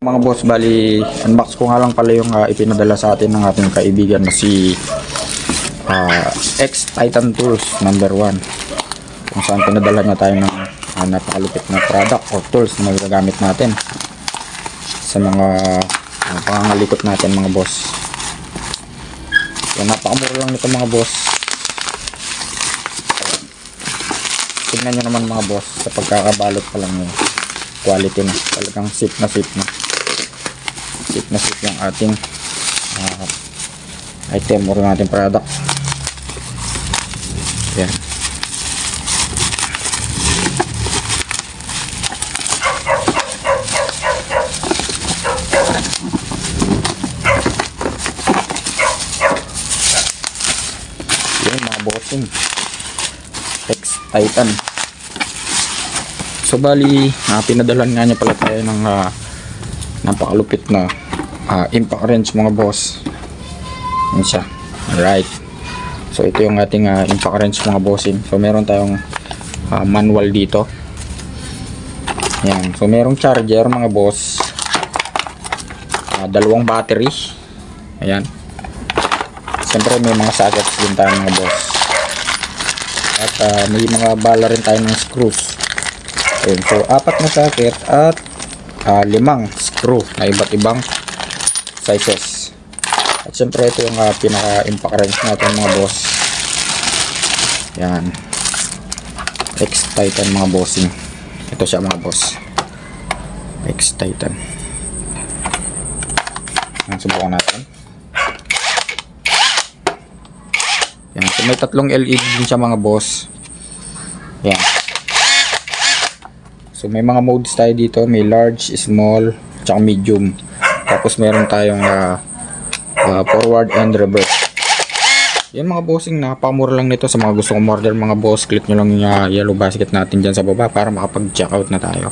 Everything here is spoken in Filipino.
Mga boss, bali unbox ko nga lang pala yung ipinadala sa atin ng ating kaibigan na si X Titan Tools #1, kung saan pinadala niya tayo ng napakalupit na product o tools na magagamit natin sa mga pangangalikot natin mga boss. So, napakamura lang nito mga boss. Tignan nyo naman mga boss, sa pagkakabalot pa lang yung quality na, talagang sip na sip yung ating item or ating product. Yan. Yan mga bossing, X Titan. So bali, pinadalan nga niya pala tayo ng napakalupit na impact wrench mga boss. Yan siya. Alright. So ito yung ating impact wrench mga bossing. So meron tayong manual dito. Yan. So merong charger mga boss. Dalawang battery. Ayan. Siyempre may mga sockets din tayo mga boss. At may mga bala rin tayo ng screws. Ayan. So 4 na socket at 5 screw na iba't ibang sizes. At syempre ito yung pinaka-impact wrench natin mga boss. Yan. X Titan mga bossing. Ito siya mga boss. X Titan. Yan, subukan natin. Yan. So may tatlong LED din siya mga boss. Yan. So may mga modes tayo dito. May large, small, tsaka medium. Tapos meron tayong forward and reverse. Yan mga bossing, napakamura lang nito. Sa mga gusto kong order mga boss, click nyo lang yung yellow basket natin dyan sa baba para makapag check out na tayo.